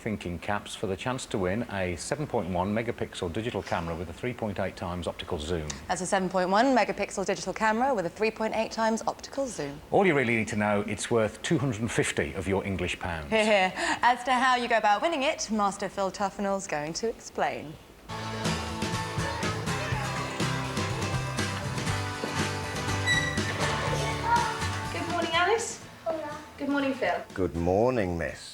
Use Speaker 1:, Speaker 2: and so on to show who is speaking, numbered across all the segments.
Speaker 1: thinking caps for the chance to win a 7.1 megapixel digital camera with a 3.8 times optical zoom.
Speaker 2: That's a 7.1 megapixel digital camera with a 3.8 times optical zoom.
Speaker 1: All you really need to know, it's worth 250 of your English pounds.
Speaker 2: Here. As to how you go about winning it, Master Phil Tufnell's going to explain.
Speaker 3: Good morning, Alice.
Speaker 4: Hola.
Speaker 3: Good morning, Phil.
Speaker 5: Good morning, miss.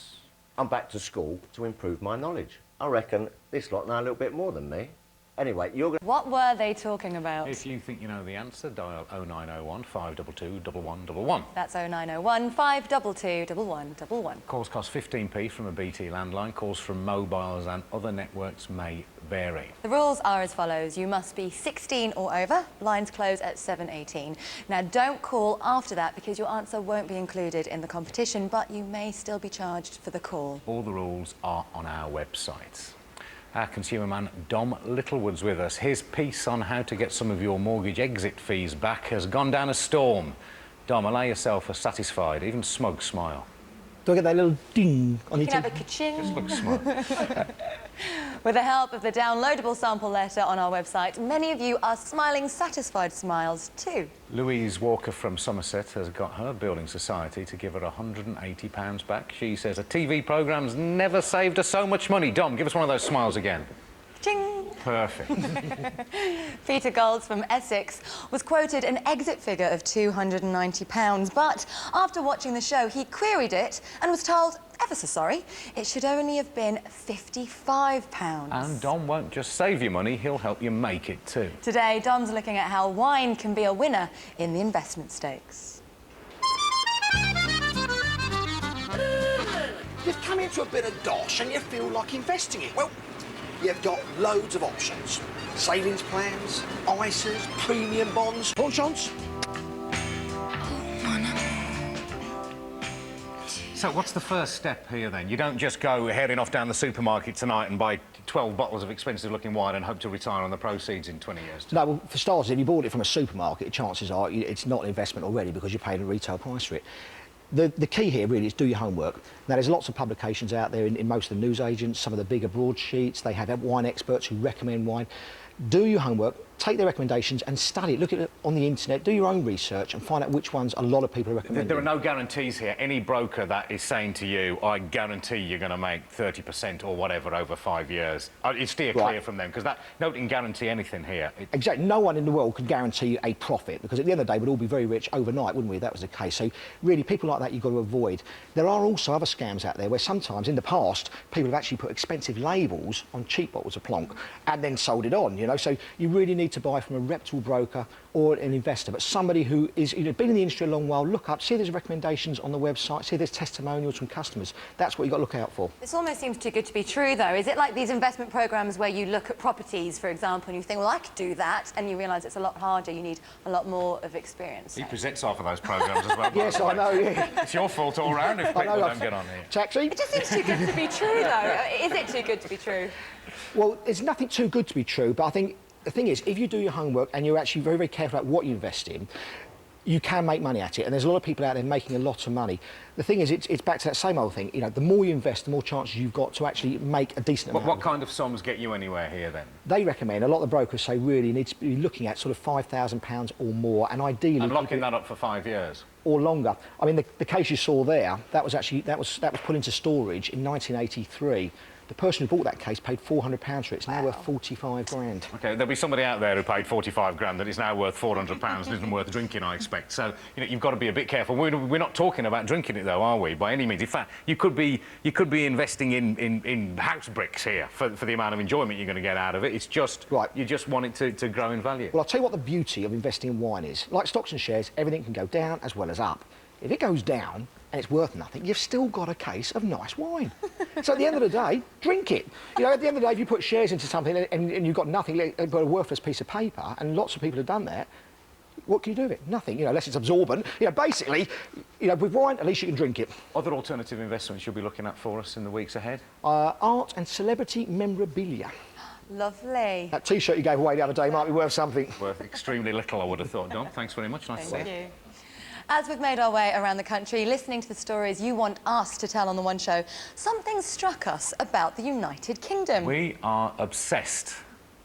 Speaker 5: I'm back to school to improve my knowledge. I reckon this lot know a little bit more than me. Anyway, you're going to...
Speaker 2: What were they talking about?
Speaker 1: If you think you know the answer, dial 0901 522 1111.
Speaker 2: That's 0901 522 1111.
Speaker 1: Calls cost 15p from a BT landline. Calls from mobiles and other networks may vary.
Speaker 2: The rules are as follows. You must be 16 or over. Lines close at 7:18. Now, don't call after that because your answer won't be included in the competition, but you may still be charged for the call.
Speaker 1: All the rules are on our website. Our consumer man, Dom Littlewood's with us. His piece on how to get some of your mortgage exit fees back has gone down a storm. Dom, allow yourself a satisfied, even smug smile.
Speaker 6: Do I get that little ding on
Speaker 2: You
Speaker 6: your
Speaker 2: can have a
Speaker 6: teeth?
Speaker 2: ka-ching.
Speaker 1: Just look smug.
Speaker 2: With the help of the downloadable sample letter on our website, many of you are smiling satisfied smiles too.
Speaker 1: Louise Walker from Somerset has got her building society to give her £180 back. She says a TV programme's never saved her so much money. Dom, give us one of those smiles again.
Speaker 2: Ching!
Speaker 1: Perfect.
Speaker 2: Peter Golds from Essex was quoted an exit figure of £290, but after watching the show, he queried it and was told, ever so sorry, it should only have been £55.
Speaker 1: And Dom won't just save you money, he'll help you make it too.
Speaker 2: Today, Dom's looking at how wine can be a winner in the investment stakes.
Speaker 7: You've come into a bit of dosh and you feel like investing it. Well, you've got loads of options. Savings plans, ISAs, premium bonds. Pensions.
Speaker 1: So what's the first step here then? You don't just go heading off down the supermarket tonight and buy 12 bottles of expensive-looking wine and hope to retire on the proceeds in 20 years' time.
Speaker 6: No, well, for starters, if you bought it from a supermarket, chances are it's not an investment already because you're paying a retail price for it. The key here really is do your homework. Now, there's lots of publications out there in most of the newsagents, some of the bigger broadsheets. They have wine experts who recommend wine. Do your homework, take their recommendations and study it. Look at it on the internet, do your own research and find out which ones a lot of people are recommending.
Speaker 1: There are no guarantees here. Any broker that is saying to you, I guarantee you're going to make 30% or whatever over 5 years, you steer clear from them, because nobody can guarantee anything here.
Speaker 6: Exactly. No one in the world can guarantee a profit, because at the end of the day, we'd all be very rich overnight, wouldn't we, if that was the case? So, really, people like that you've got to avoid. There are also other scams out there where sometimes, in the past, people have actually put expensive labels on cheap bottles of plonk and then sold it on, you know? So you really need to buy from a reputable broker or an investor, but somebody who is, been in the industry a long while. Look up, see if there's recommendations on the website, see if there's testimonials from customers. That's what you've got to look out for.
Speaker 2: This almost seems too good to be true, though. Is it like these investment programmes where you look at properties, for example, and you think, well, I could do that, and you realise it's a lot harder, you need a lot more of experience?
Speaker 1: He presents half of those programmes as well.
Speaker 6: Yes, I know, yeah.
Speaker 1: It's your fault all round if people don't get on here.
Speaker 6: Taxi?
Speaker 2: It just seems too good to be true, though. Is it too good to be true?
Speaker 6: Well, there's nothing too good to be true, but I think the thing is, if you do your homework and you're actually very, very careful about what you invest in, you can make money at it, and there's a lot of people out there making a lot of money. The thing is, it's back to that same old thing. The more you invest, the more chances you've got to actually make a decent amount.
Speaker 1: What kind of sums get you anywhere here, then?
Speaker 6: They recommend, a lot of the brokers say, really you need to be looking at sort of £5,000 or more, and ideally...
Speaker 1: And locking that up for 5 years?
Speaker 6: Or longer. I mean, the case you saw there, that was put into storage in 1983. The person who bought that case paid £400 for it. It's now worth 45 grand.
Speaker 1: OK, there'll be somebody out there who paid 45 grand that is now worth £400 and isn't worth drinking, I expect. So, you've got to be a bit careful. We're not talking about drinking it, though, are we, by any means? In fact, you could be investing in house bricks here for the amount of enjoyment you're going to get out of it. It's just...
Speaker 6: Right.
Speaker 1: You just want it to grow in value.
Speaker 6: Well, I'll tell you what the beauty of investing in wine is. Like stocks and shares, everything can go down as well as up. If it goes down and it's worth nothing, you've still got a case of nice wine. So at the end of the day, drink it. At the end of the day, if you put shares into something and you've got nothing but a worthless piece of paper, and lots of people have done that, what can you do with it? Nothing, unless it's absorbent. Basically, with wine, at least you can drink it.
Speaker 1: Other alternative investments you'll be looking at for us in the weeks ahead?
Speaker 6: Art and celebrity memorabilia.
Speaker 2: Lovely.
Speaker 6: That T-shirt you gave away the other day might be worth something.
Speaker 1: Worth extremely little, I would have thought. Dom, thanks very much. Nice to see you.
Speaker 2: Thank you. As we've made our way around the country, listening to the stories you want us to tell on the One Show, something struck us about the United Kingdom.
Speaker 1: We are obsessed,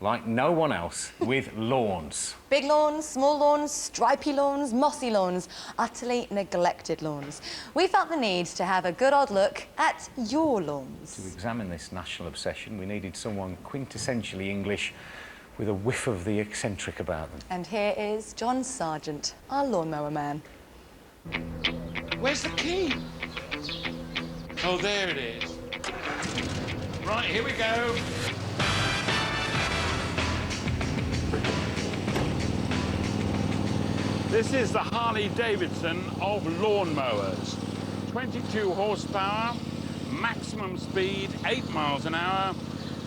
Speaker 1: like no one else, with lawns.
Speaker 2: Big lawns, small lawns, stripy lawns, mossy lawns, utterly neglected lawns. We felt the need to have a good old look at your lawns.
Speaker 1: To examine this national obsession, we needed someone quintessentially English with a whiff of the eccentric about them.
Speaker 2: And here is John Sargent, our lawnmower man.
Speaker 4: Where's the key? Oh, there it is. Right, here we go. This is the Harley-Davidson of lawnmowers. 22 horsepower, maximum speed, 8 miles an hour,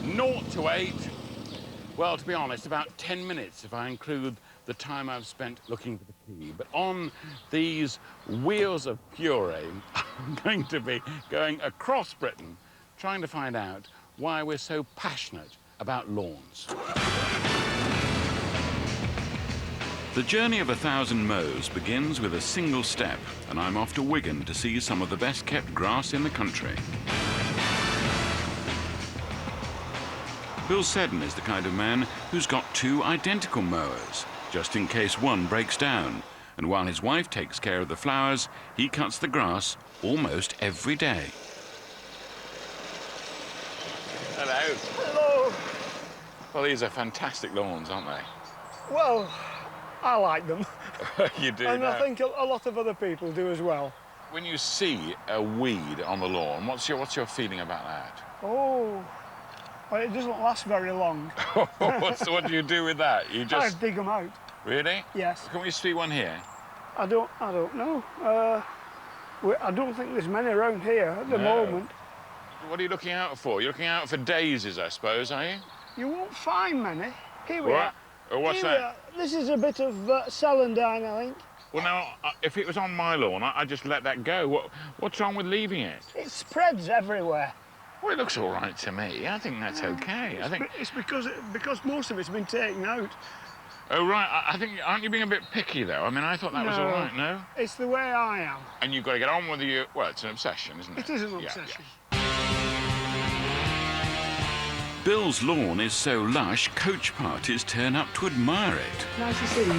Speaker 4: 0 to 8. Well, to be honest, about 10 minutes if I include the time I've spent looking for the key. But on these wheels of fury, I'm going to be going across Britain trying to find out why we're so passionate about lawns.
Speaker 8: The journey of 1,000 mows begins with a single step, and I'm off to Wigan to see some of the best-kept grass in the country. Bill Seddon is the kind of man who's got 2 identical mowers, just in case one breaks down. And while his wife takes care of the flowers, he cuts the grass almost every day.
Speaker 4: Hello.
Speaker 9: Hello.
Speaker 4: Well, these are fantastic lawns, aren't they?
Speaker 9: Well, I like them.
Speaker 4: You do,
Speaker 9: And
Speaker 4: no?
Speaker 9: I think a lot of other people do as well.
Speaker 4: When you see a weed on the lawn, what's your feeling about that?
Speaker 9: Oh, well, it doesn't last very long.
Speaker 4: What do you do with that? You
Speaker 9: I
Speaker 4: just
Speaker 9: dig them out.
Speaker 4: really?
Speaker 9: Yes.
Speaker 4: Can we see one here?
Speaker 9: I don't know. I don't think there's many around here at the
Speaker 4: No.
Speaker 9: moment.
Speaker 4: What are you looking out for? You're looking out for daisies, I suppose, are you?
Speaker 9: You won't find many. Here we
Speaker 4: What?
Speaker 9: are.
Speaker 4: Oh, what's
Speaker 9: Here we
Speaker 4: that?
Speaker 9: are. This is a bit of celandine, I think.
Speaker 4: Well, now, if it was on my lawn, I'd just let that go. What's wrong with leaving it?
Speaker 9: It spreads everywhere.
Speaker 4: Well, it looks all right to me. I think that's okay. I think.
Speaker 9: It's because most of it's been taken out.
Speaker 4: Oh, right. I think. Aren't you being a bit picky, though? I mean, I thought that was all
Speaker 9: No.
Speaker 4: right. No.
Speaker 9: It's the way I am.
Speaker 4: And you've got to get on with your. Well, it's an obsession, isn't it?
Speaker 9: It is an
Speaker 4: Yeah,
Speaker 9: obsession.
Speaker 8: Bill's lawn is so lush, coach parties turn up to admire it.
Speaker 9: Nice to see you.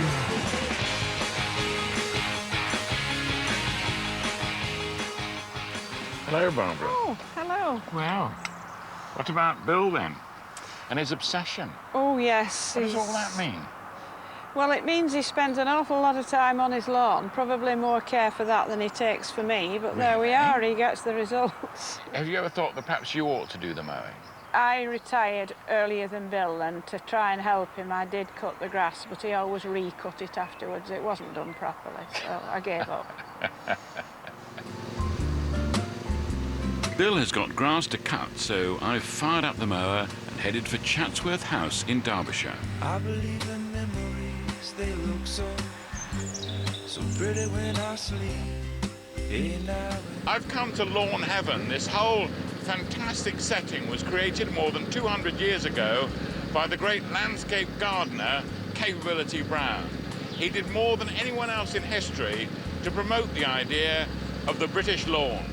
Speaker 4: Hello, Barbara.
Speaker 10: Oh, hello.
Speaker 4: Wow. What about Bill then? And his obsession?
Speaker 10: Oh, yes.
Speaker 4: What does all that mean?
Speaker 10: Well, it means he spends an awful lot of time on his lawn, probably more care for that than he takes for me, but there we are, he gets the results.
Speaker 4: Have you ever thought that perhaps you ought to do the mowing?
Speaker 10: I retired earlier than Bill, and to try and help him, I did cut the grass, but he always recut it afterwards. It wasn't done properly, so I gave up.
Speaker 8: Bill has got grass to cut, so I've fired up the mower and headed for Chatsworth House in Derbyshire.
Speaker 11: I believe the memories, they look so pretty when I sleep.
Speaker 4: I've come to lawn heaven. This whole fantastic setting was created more than 200 years ago by the great landscape gardener, Capability Brown. He did more than anyone else in history to promote the idea of the British lawn.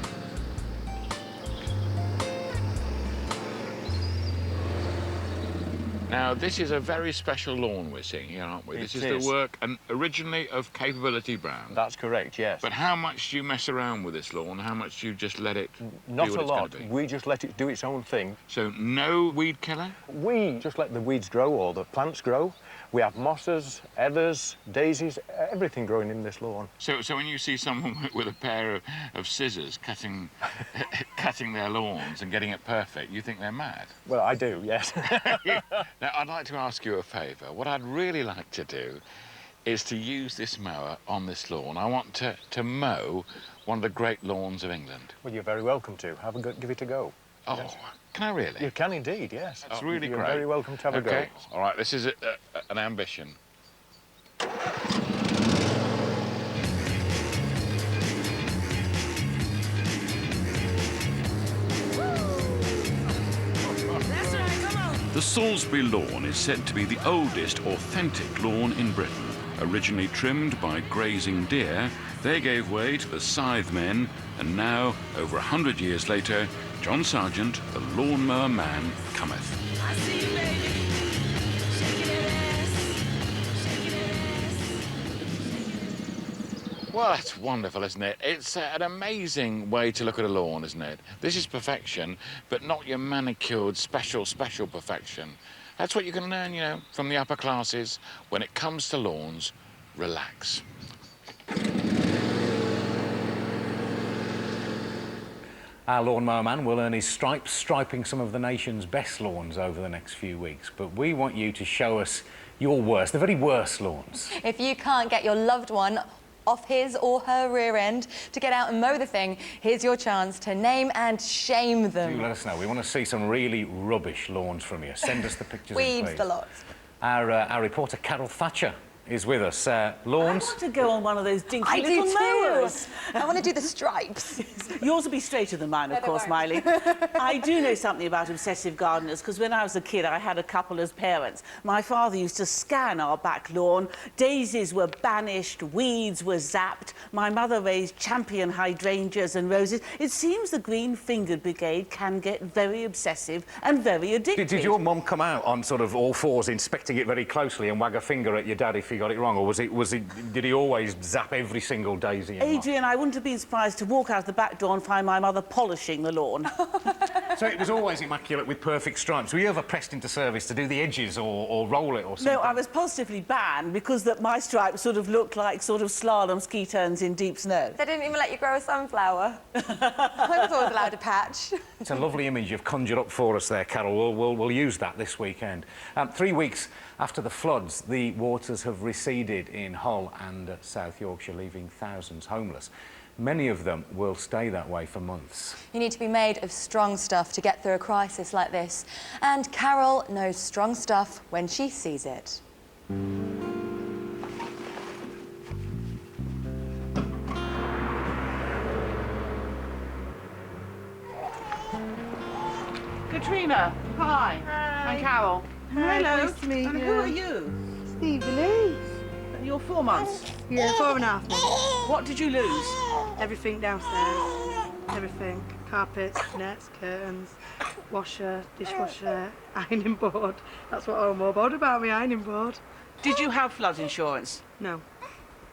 Speaker 4: Now, this is a very special lawn we're seeing here, aren't we? This is the work originally of Capability Brown.
Speaker 12: That's correct, yes.
Speaker 4: But how much do you mess around with this lawn? How much do you just let it
Speaker 12: Not
Speaker 4: be what
Speaker 12: a
Speaker 4: it's gonna
Speaker 12: lot.
Speaker 4: be?
Speaker 12: We just let it do its own thing.
Speaker 4: So no weed killer?
Speaker 12: We just let the weeds grow or the plants grow. We have mosses, heathers, daisies, everything growing in this lawn.
Speaker 4: So when you see someone with a pair of scissors cutting their lawns and getting it perfect, you think they're mad?
Speaker 12: Well, I do, yes.
Speaker 4: Now, I'd like to ask you a favour. What I'd really like to do is to use this mower on this lawn. I want to mow one of the great lawns of England.
Speaker 12: Well, you're very welcome to. Give it a go.
Speaker 4: Oh,
Speaker 12: yes.
Speaker 4: Can I really?
Speaker 12: You can indeed, yes.
Speaker 4: That's really
Speaker 12: You're
Speaker 4: great.
Speaker 12: very welcome to have a go.
Speaker 4: Okay. All right, this is an ambition.
Speaker 8: The Salisbury lawn is said to be the oldest authentic lawn in Britain. Originally trimmed by grazing deer, they gave way to the scythe men, and now, over 100 years later, John Sargent, the lawnmower man, cometh.
Speaker 4: Well, that's wonderful, isn't it? It's an amazing way to look at a lawn, isn't it? This is perfection, but not your manicured, special perfection. That's what you can learn, you know, from the upper classes. When it comes to lawns, relax.
Speaker 1: Our lawnmower man will earn his stripes striping some of the nation's best lawns over the next few weeks. But we want you to show us your worst, the very worst lawns.
Speaker 2: If you can't get your loved one off his or her rear end to get out and mow the thing, here's your chance to name and shame them.
Speaker 1: Do let us know. We want to see some really rubbish lawns from you. Send us the pictures.
Speaker 2: Weeds the lot.
Speaker 1: Our reporter Carol Thatcher is with us. Lawns?
Speaker 13: I want to go on one of those dinky
Speaker 2: I
Speaker 13: little
Speaker 2: do too.
Speaker 13: mowers.
Speaker 2: I want to do the stripes.
Speaker 13: Yours will be straighter than mine, of course, Miley. I do know something about obsessive gardeners, because when I was a kid, I had a couple as parents. My father used to scan our back lawn. Daisies were banished, weeds were zapped. My mother raised champion hydrangeas and roses. It seems the Green-Fingered Brigade can get very obsessive and very addicted.
Speaker 1: Did your mum come out on sort of all fours, inspecting it very closely and wag a finger at your dad if he got it wrong, or did he always zap every single daisy?
Speaker 13: Adrian, I wouldn't have been surprised to walk out the back door and find my mother polishing the lawn.
Speaker 1: So it was always immaculate with perfect stripes. Were you ever pressed into service to do the edges or roll it or something?
Speaker 13: No, I was positively banned because my stripes sort of looked like sort of slalom ski turns in deep snow.
Speaker 2: They didn't even let you grow a sunflower. I was always allowed a patch.
Speaker 1: It's a lovely image you've conjured up for us there, Carol. We'll use that this weekend. 3 weeks after the floods, the waters have receded in Hull and South Yorkshire, leaving thousands homeless. Many of them will stay that way for months.
Speaker 2: You need to be made of strong stuff to get through a crisis like this. And Carol knows strong stuff when she sees it.
Speaker 13: Katrina, hi.
Speaker 14: Hi.
Speaker 13: I'm Carol.
Speaker 14: Hi,
Speaker 13: Hello.
Speaker 14: nice to meet
Speaker 13: and
Speaker 14: you.
Speaker 13: who are you?
Speaker 14: Stevie Lee.
Speaker 13: You're 4 months?
Speaker 14: Yeah, 4.5 months.
Speaker 13: What did you lose?
Speaker 14: Everything downstairs. Everything. Carpets, nets, curtains, washer, dishwasher, ironing board. That's what I'm more bothered about, my ironing board.
Speaker 13: Did you have flood insurance?
Speaker 14: No.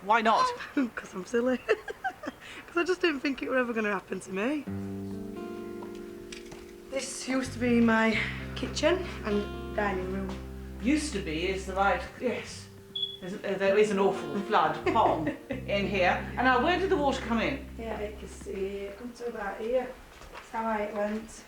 Speaker 13: Why not?
Speaker 14: Because I'm silly. Because I just didn't think it were ever going to happen to me. This used to be my kitchen and dining room.
Speaker 13: Used to be is the right, yes. There is an awful flood pond in here. And now, where did the water come in?
Speaker 14: Yeah, you can see it come to about here. That's how high it went.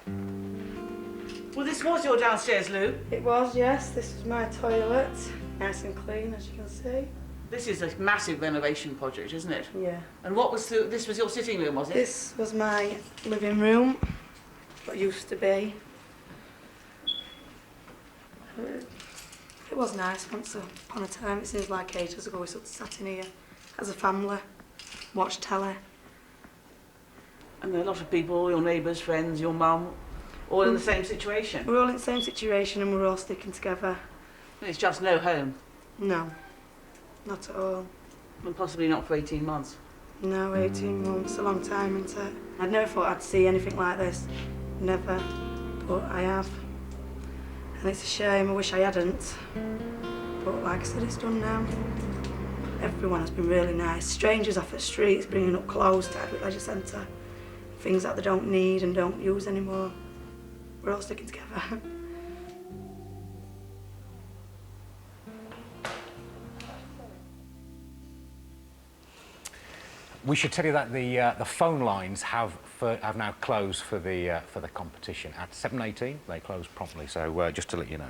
Speaker 13: Well, this was your downstairs loo.
Speaker 14: It was, yes. This was my toilet. Nice and clean, as you can see.
Speaker 13: This is a massive renovation project, isn't it?
Speaker 14: Yeah.
Speaker 13: And what was this was your sitting room, was it?
Speaker 14: This was my living room. What used to be. It was nice once upon a time. It seems like ages ago we sat in here as a family, watched telly.
Speaker 13: And there are a lot of people, your neighbours, friends, your mum, all in the same situation.
Speaker 14: We're all in the same situation and we're all sticking together.
Speaker 13: It's just no home.
Speaker 14: No, not at all.
Speaker 13: And possibly not for 18 months.
Speaker 14: No, 18 months, a long time, isn't it? I never thought I'd see anything like this. Never. But I have. And it's a shame, I wish I hadn't. But like I said, it's done now. Everyone has been really nice. Strangers off the streets bringing up clothes to Ardwick Leisure Centre. Things that they don't need and don't use anymore. We're all sticking together.
Speaker 1: We should tell you that the phone lines have now closed for the competition at 7:18. They close promptly, so just to let you know.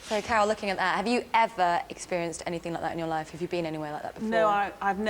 Speaker 2: So, Carol, looking at that, have you ever experienced anything like that in your life? Have you been anywhere like that before?
Speaker 13: No,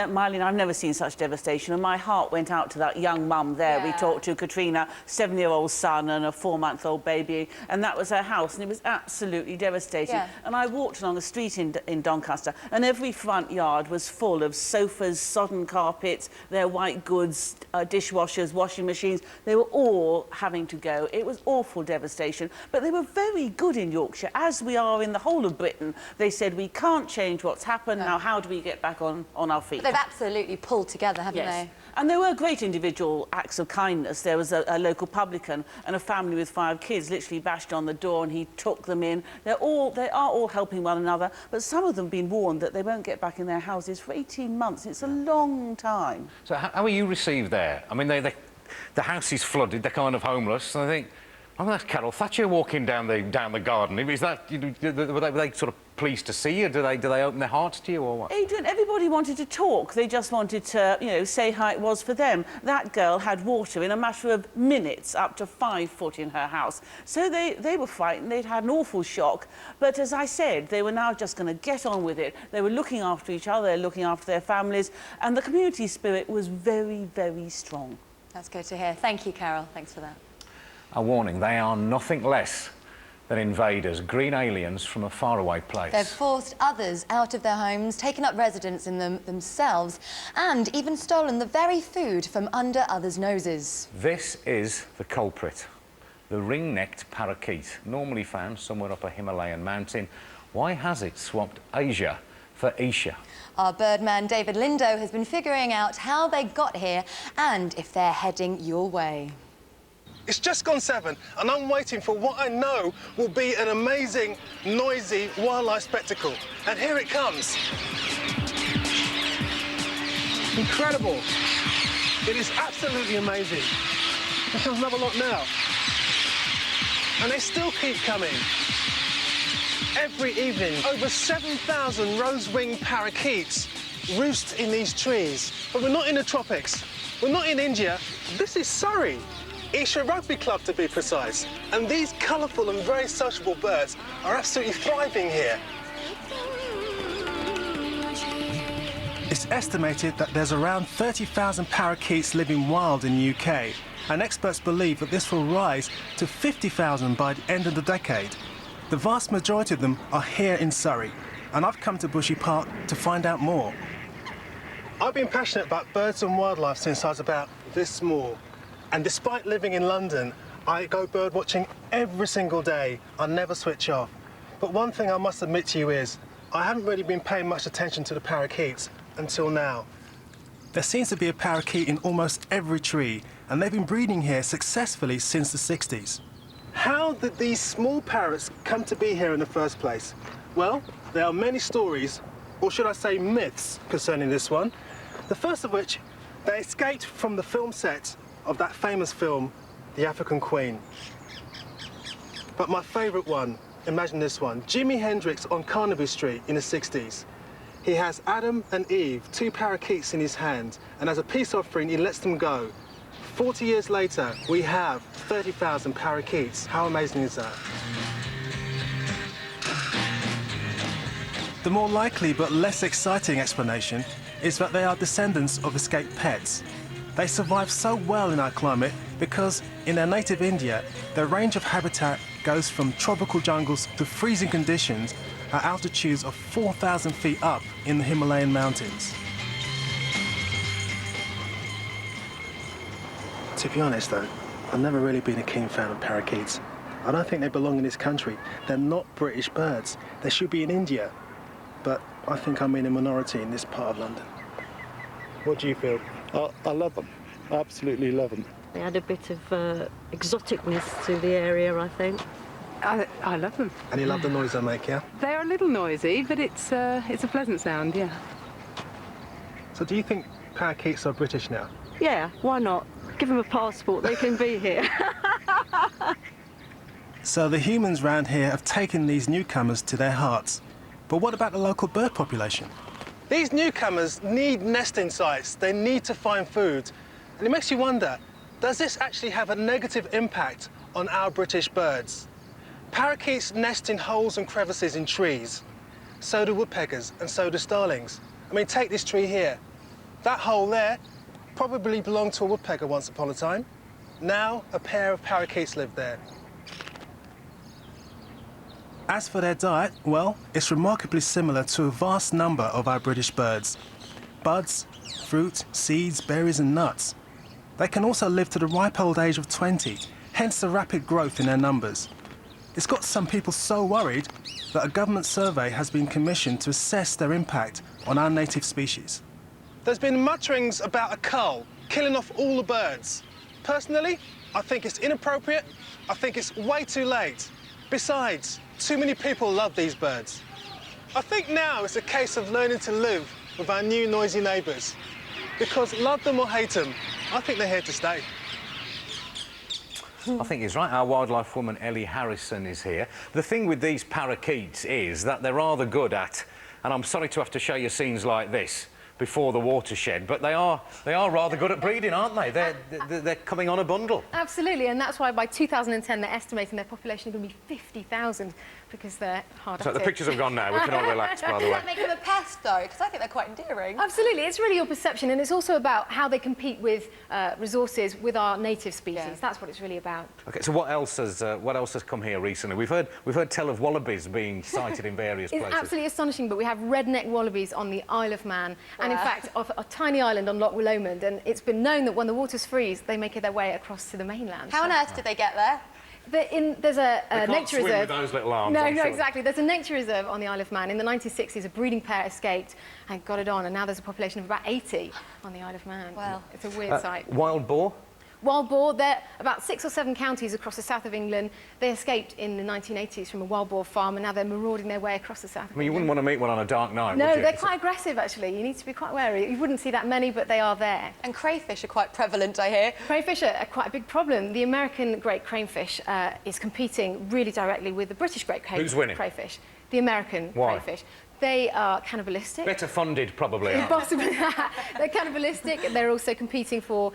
Speaker 13: Marlene, I've never seen such devastation, and my heart went out to that young mum there. We talked to Katrina, 7-year-old son and a 4-month-old baby, and that was her house, and it was absolutely devastating.
Speaker 2: Yeah.
Speaker 13: And I walked along a street in Doncaster, and every front yard was full of sofas, sodden carpets, their white goods, dishwashers, washing machines. They were all having to go. It was awful devastation, but they were very good in Yorkshire, as we are are in the whole of Britain. They said, we can't change what's happened, now how do we get back on our feet?
Speaker 2: But they've absolutely pulled together, haven't they?
Speaker 13: And there were great individual acts of kindness. There was a local publican and a family with 5 kids literally bashed on the door and he took them in. They are all helping one another, but some of them have been warned that they won't get back in their houses for 18 months. It's a long time.
Speaker 1: So how are you received there? I mean, the house is flooded, they're kind of homeless, and I think, oh, that's Carol Thatcher walking down the garden. Is that, you know, were they sort of pleased to see you? Do they open their hearts to you, or what?
Speaker 13: Adrian, everybody wanted to talk. They just wanted to, you know, say how it was for them. That girl had water in a matter of minutes, up to 5 foot in her house. So they were frightened. They'd had an awful shock. But as I said, they were now just going to get on with it. They were looking after each other, looking after their families, and the community spirit was very, very strong.
Speaker 2: That's good to hear. Thank you, Carol. Thanks for that.
Speaker 1: A warning, they are nothing less than invaders, green aliens from a faraway place.
Speaker 2: They've forced others out of their homes, taken up residence in them themselves, and even stolen the very food from under others' noses.
Speaker 1: This is the culprit, the ring-necked parakeet, normally found somewhere up a Himalayan mountain. Why has it swapped Asia for Asia?
Speaker 2: Our birdman David Lindo has been figuring out how they got here and if they're heading your way.
Speaker 15: It's just gone 7, and I'm waiting for what I know will be an amazing, noisy wildlife spectacle. And here it comes. Incredible. It is absolutely amazing. Here comes another lot now. And they still keep coming. Every evening, over 7,000 rose-winged parakeets roost in these trees. But we're not in the tropics. We're not in India. This is Surrey. Esher Rugby Club, to be precise. And these colourful and very sociable birds are absolutely thriving here. It's estimated that there's around 30,000 parakeets living wild in the UK, and experts believe that this will rise to 50,000 by the end of the decade. The vast majority of them are here in Surrey, and I've come to Bushy Park to find out more. I've been passionate about birds and wildlife since I was about this small. And despite living in London, I go bird watching every single day. I never switch off. But one thing I must admit to you is, I haven't really been paying much attention to the parakeets until now. There seems to be a parakeet in almost every tree, and they've been breeding here successfully since the 60s. How did these small parrots come to be here in the first place? Well, there are many stories, or should I say myths, concerning this one. The first of which, they escaped from the film set of that famous film, The African Queen. But my favourite one, imagine this one, Jimi Hendrix on Carnaby Street in the 60s. He has Adam and Eve, 2 parakeets in his hand, and as a peace offering, he lets them go. 40 years later, we have 30,000 parakeets. How amazing is that? The more likely but less exciting explanation is that they are descendants of escaped pets. They survive so well in our climate because in their native India, their range of habitat goes from tropical jungles to freezing conditions at altitudes of 4,000 feet up in the Himalayan mountains. To be honest though, I've never really been a keen fan of parakeets. I don't think they belong in this country. They're not British birds. They should be in India. But I think I'm in a minority in this part of London. What do you feel?
Speaker 16: I love them. I absolutely love them.
Speaker 17: They add a bit of exoticness to the area, I think.
Speaker 18: I love them.
Speaker 15: And you love the noise they make, yeah?
Speaker 18: They're a little noisy, but it's a pleasant sound, yeah.
Speaker 15: So do you think parakeets are British now?
Speaker 17: Yeah, why not? Give them a passport, they can be here.
Speaker 15: So the humans round here have taken these newcomers to their hearts. But what about the local bird population? These newcomers need nesting sites. They need to find food. And it makes you wonder, does this actually have a negative impact on our British birds? Parakeets nest in holes and crevices in trees. So do woodpeckers and so do starlings. I mean, take this tree here. That hole there probably belonged to a woodpecker once upon a time. Now, a pair of parakeets live there. As for their diet, well, it's remarkably similar to a vast number of our British birds. Buds, fruit, seeds, berries and nuts. They can also live to the ripe old age of 20, hence the rapid growth in their numbers. It's got some people so worried that a government survey has been commissioned to assess their impact on our native species. There's been mutterings about a cull killing off all the birds. Personally, I think it's inappropriate. I think it's way too late. Besides, too many people love these birds. I think now it's a case of learning to live with our new noisy neighbours. Because love them or hate them, I think they're here to stay.
Speaker 1: I think he's right. Our wildlife woman, Ellie Harrison, is here. The thing with these parakeets is that they're rather good at, and I'm sorry to have to show you scenes like this before the watershed, but they are rather good at breeding, aren't they? They're coming on a bundle.
Speaker 19: Absolutely, and that's why by 2010 they're estimating their population is going to be 50,000 because they're hard
Speaker 1: So
Speaker 19: at
Speaker 1: the
Speaker 19: it.
Speaker 1: pictures have gone now. We can all relax, by the
Speaker 2: Does
Speaker 1: way.
Speaker 2: that make them a pest, though? Because I think they're quite endearing.
Speaker 19: Absolutely, it's really your perception, and it's also about how they compete with resources with our native species.
Speaker 2: Yeah.
Speaker 19: That's what it's really about.
Speaker 1: Okay, so what else has come here recently? We've heard tell of wallabies being sighted in various
Speaker 19: It's
Speaker 1: places.
Speaker 19: absolutely astonishing, but we have redneck wallabies on the Isle of Man, and in fact, off a tiny island on Loch Lomond, and it's been known that when the waters freeze, they make their way across to the mainland.
Speaker 2: How on earth did they get there?
Speaker 19: There's a
Speaker 1: They can't
Speaker 19: nature
Speaker 1: swim
Speaker 19: reserve.
Speaker 1: with those little arms,
Speaker 19: No,
Speaker 1: I'm
Speaker 19: no,
Speaker 1: sure.
Speaker 19: exactly. There's a nature reserve on the Isle of Man. In the 1960s, a breeding pair escaped and got it on, and now there's a population of about 80 on the Isle of Man.
Speaker 2: Wow.
Speaker 19: It's a weird sight.
Speaker 1: Wild boar?
Speaker 19: Wild boar, they're about 6 or 7 counties across the south of England. They escaped in the 1980s from a wild boar farm, and now they're marauding their way across the south of
Speaker 1: I mean, you wouldn't want to meet one on a dark night,
Speaker 19: No,
Speaker 1: would you?
Speaker 19: they're quite aggressive, actually. You need to be quite wary. You wouldn't see that many, but they are there.
Speaker 2: And crayfish are quite prevalent, I hear.
Speaker 19: Crayfish are quite a big problem. The American great cranefish is competing really directly with the British great
Speaker 1: Who's winning?
Speaker 19: crayfish. The American
Speaker 1: Why?
Speaker 19: crayfish. They are cannibalistic.
Speaker 1: Better funded, probably. aren't they?
Speaker 19: Possibly. They're cannibalistic. They're also competing for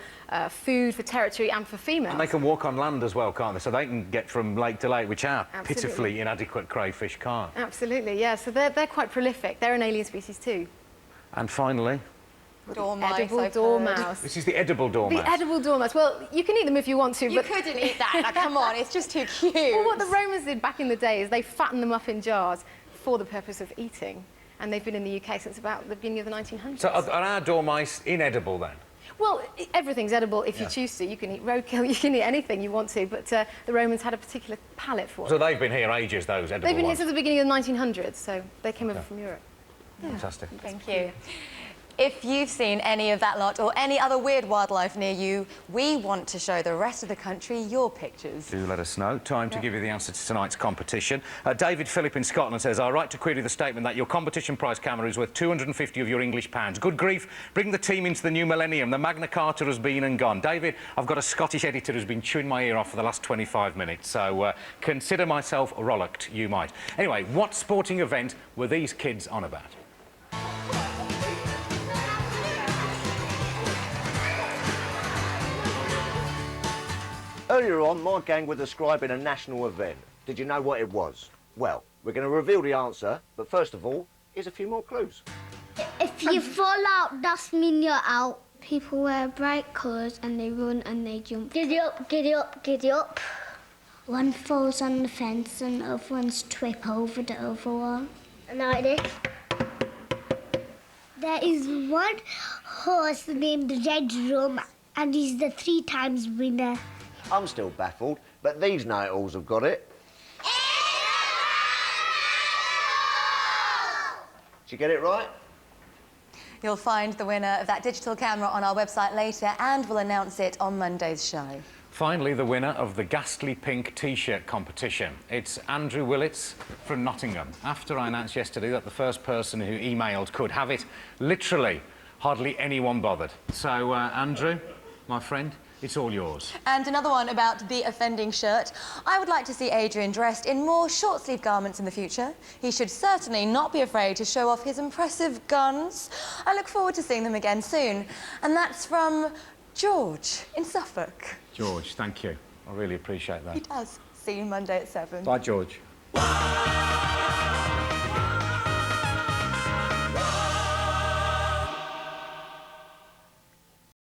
Speaker 19: food, for territory, and for females.
Speaker 1: And they can walk on land as well, can't they? So they can get from lake to lake, which our
Speaker 19: Absolutely.
Speaker 1: pitifully inadequate crayfish can't.
Speaker 19: Absolutely, yeah. So they're quite prolific. They're an alien species too.
Speaker 1: And finally,
Speaker 2: Dormice,
Speaker 19: Edible
Speaker 2: I've
Speaker 19: dormouse.
Speaker 2: heard.
Speaker 1: this is the edible dormouse.
Speaker 19: The edible dormouse. Well, you can eat them if you want to,
Speaker 2: You
Speaker 19: but...
Speaker 2: couldn't eat that. Now, come on, it's just too cute.
Speaker 19: Well, what the Romans did back in the day is they fattened them up in jars for the purpose of eating. And they've been in the UK since about the beginning of the 1900s.
Speaker 1: So are our dormice inedible then?
Speaker 19: Well, everything's edible if you choose to. You can eat roadkill, you can eat anything you want to, but the Romans had a particular palate for
Speaker 1: So
Speaker 19: it.
Speaker 1: they've been here ages, those edible
Speaker 19: They've been here
Speaker 1: ones.
Speaker 19: since the beginning of the 1900s, so they came over from Europe.
Speaker 1: Fantastic.
Speaker 2: Thank you. If you've seen any of that lot or any other weird wildlife near you, we want to show the rest of the country your pictures.
Speaker 1: Do let us know. Time to give you the answer to tonight's competition. David Phillip in Scotland says, I write to query the statement that your competition prize camera is worth 250 of your English pounds. Good grief, bring the team into the new millennium. The Magna Carta has been and gone. David, I've got a Scottish editor who's been chewing my ear off for the last 25 minutes, so consider myself rollicked, you might. Anyway, what sporting event were these kids on about?
Speaker 5: Earlier on, my gang were describing a national event. Did you know what it was? Well, we're going to reveal the answer, but first of all, here's a few more clues.
Speaker 20: If you fall out, that means you're out. People wear bright colours and they run and they jump. Giddy up, giddy up, giddy up. One falls on the fence and other ones trip over the other one. And like this. There is one horse named Red Rum and he's the 3 times winner.
Speaker 5: I'm still baffled, but these know-it-alls have got it. Did you get it right?
Speaker 2: You'll find the winner of that digital camera on our website later, and we'll announce it on Monday's show.
Speaker 1: Finally, the winner of the Ghastly Pink T-shirt competition. It's Andrew Willits from Nottingham. After I announced yesterday that the first person who emailed could have it, literally, hardly anyone bothered. So, Andrew, my friend, it's all yours.
Speaker 2: And another one about the offending shirt. I would like to see Adrian dressed in more short-sleeve garments in the future. He should certainly not be afraid to show off his impressive guns. I look forward to seeing them again soon. And that's from George in Suffolk.
Speaker 1: George, thank you. I really appreciate that.
Speaker 2: He does. See you Monday at 7.
Speaker 1: Bye, George.